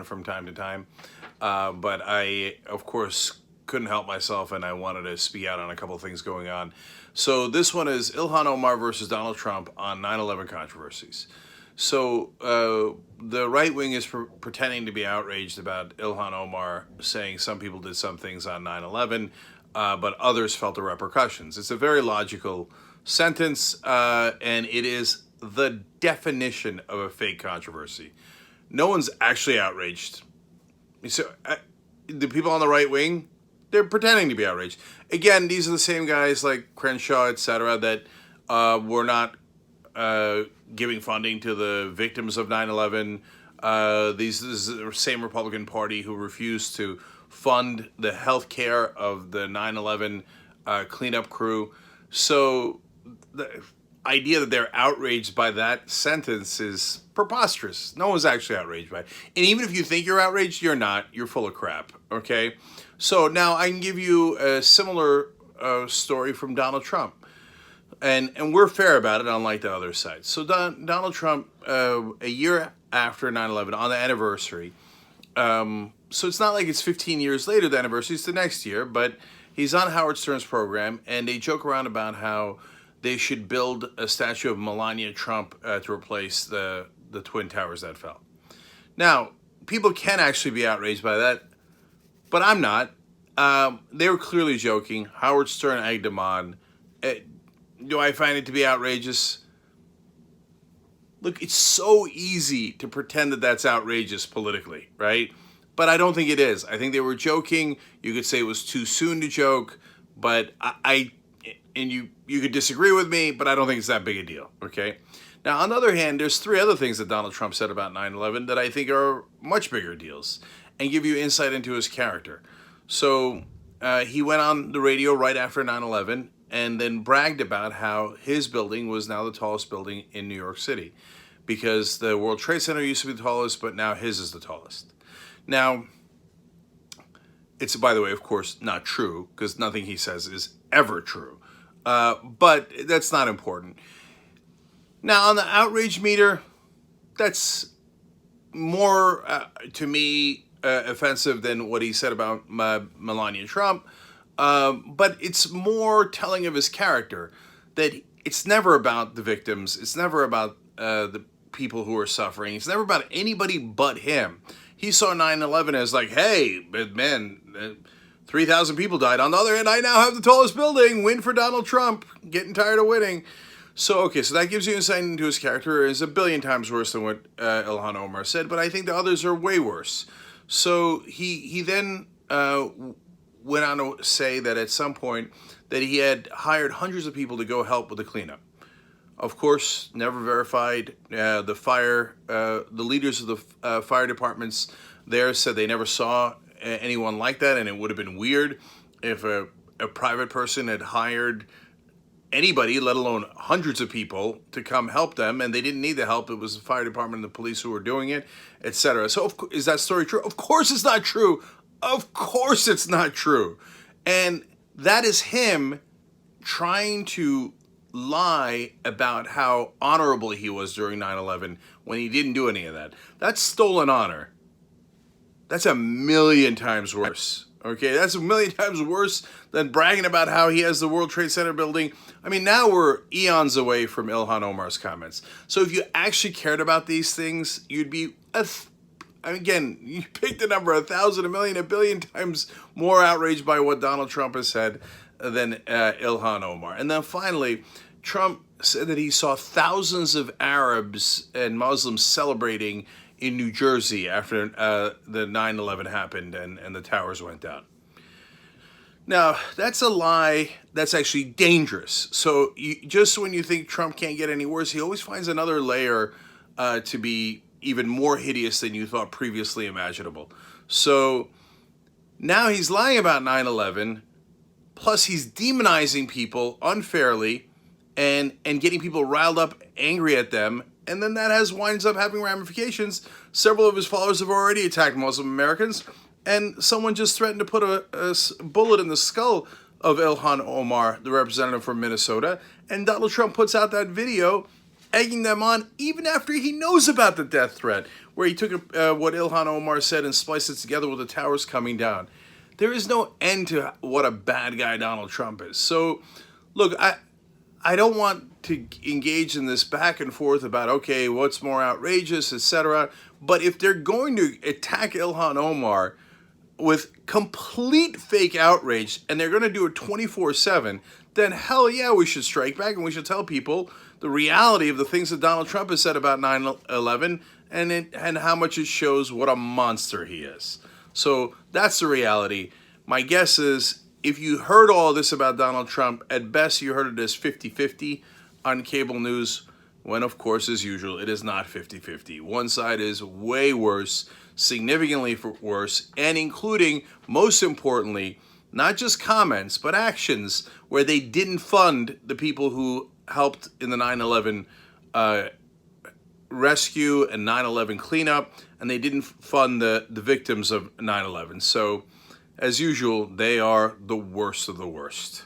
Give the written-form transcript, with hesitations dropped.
happen from time to time. But I, of course, couldn't help myself, and I wanted to speak out on a couple of things going on. So this one is Ilhan Omar versus Donald Trump on 9/11 controversies. So the right wing is pretending to be outraged about Ilhan Omar saying some people did some things on 9/11, but others felt the repercussions. It's a very logical sentence, and it is the definition of a fake controversy. No one's actually outraged. So the people on the right wing, they're pretending to be outraged. Again, these are the same guys like Crenshaw, etc., that were not giving funding to the victims of 9/11. This is the same Republican Party who refused to fund the health care of the 9/11 cleanup crew. So the idea that they're outraged by that sentence is preposterous. No one's actually outraged by it. And even if you think you're outraged, you're not. You're full of crap, okay? So now I can give you a similar story from Donald Trump. And we're fair about it, unlike the other side. So Donald Trump, a year after 9/11, on the anniversary, so it's not like it's 15 years later, the anniversary, it's the next year, but he's on Howard Stern's program, and they joke around about how they should build a statue of Melania Trump to replace the Twin Towers that fell. Now, people can actually be outraged by that, but I'm not. They were clearly joking. Howard Stern egged them on. Do I find it to be outrageous? Look, it's so easy to pretend that that's outrageous politically, right? But I don't think it is. I think they were joking. You could say it was too soon to joke, but you could disagree with me, but I don't think it's that big a deal, okay? Now, on the other hand, there's three other things that Donald Trump said about 9/11 that I think are much bigger deals and give you insight into his character. So he went on the radio right after 9/11 and then bragged about how his building was now the tallest building in New York City because the World Trade Center used to be the tallest, but now his is the tallest. Now, it's, by the way, of course, not true because nothing he says is ever true. But that's not important. Now, on the outrage meter, that's more, to me, offensive than what he said about Melania Trump. But it's more telling of his character that it's never about the victims. It's never about the people who are suffering. It's never about anybody but him. He saw 9/11 as like, hey, man, 3,000 people died. On the other hand, I now have the tallest building. Win for Donald Trump. Getting tired of winning. So, okay, so that gives you insight into his character. It's a billion times worse than what Ilhan Omar said, but I think the others are way worse. So he then went on to say that at some point that he had hired hundreds of people to go help with the cleanup. Of course, never verified. The leaders of the fire departments there said they never saw anyone like that, and it would have been weird if a private person had hired anybody, let alone hundreds of people, to come help them, and they didn't need the help. It was the fire department and the police who were doing it, etc. So is that story true? Of course it's not true. Of course it's not true. And that is him trying to lie about how honorable he was during 9/11 when he didn't do any of that. That's stolen honor. That's a million times worse. Okay, that's a million times worse than bragging about how he has the World Trade Center building. I mean, now we're eons away from Ilhan Omar's comments. So if you actually cared about these things, you'd be, again, you pick the number 1,000, a million, a billion times more outraged by what Donald Trump has said than Ilhan Omar. And then finally, Trump said that he saw thousands of Arabs and Muslims celebrating in New Jersey after the 9/11 happened and the towers went down. Now, that's a lie that's actually dangerous. So just when you think Trump can't get any worse, he always finds another layer to be even more hideous than you thought previously imaginable. So now he's lying about 9/11, plus he's demonizing people unfairly and getting people riled up, angry at them. And then that winds up having ramifications. Several of his followers have already attacked Muslim Americans, and someone just threatened to put a bullet in the skull of Ilhan Omar, the representative from Minnesota. And Donald Trump puts out that video egging them on even after he knows about the death threat, where he took what Ilhan Omar said and spliced it together with the towers coming down. There is no end to what a bad guy Donald Trump is. So, look, I don't want to engage in this back and forth about, okay, what's more outrageous, etc. But if they're going to attack Ilhan Omar with complete fake outrage and they're going to do it 24/7, then hell yeah, we should strike back and we should tell people the reality of the things that Donald Trump has said about 9/11 and how much it shows what a monster he is. So that's the reality. My guess is if you heard all this about Donald Trump, at best you heard it as 50-50 on cable news, when of course, as usual, it is not 50-50. One side is way worse, significantly worse, and including, most importantly, not just comments, but actions where they didn't fund the people who helped in the 9/11 rescue and 9/11 cleanup, and they didn't fund the victims of 9/11. So, as usual, they are the worst of the worst.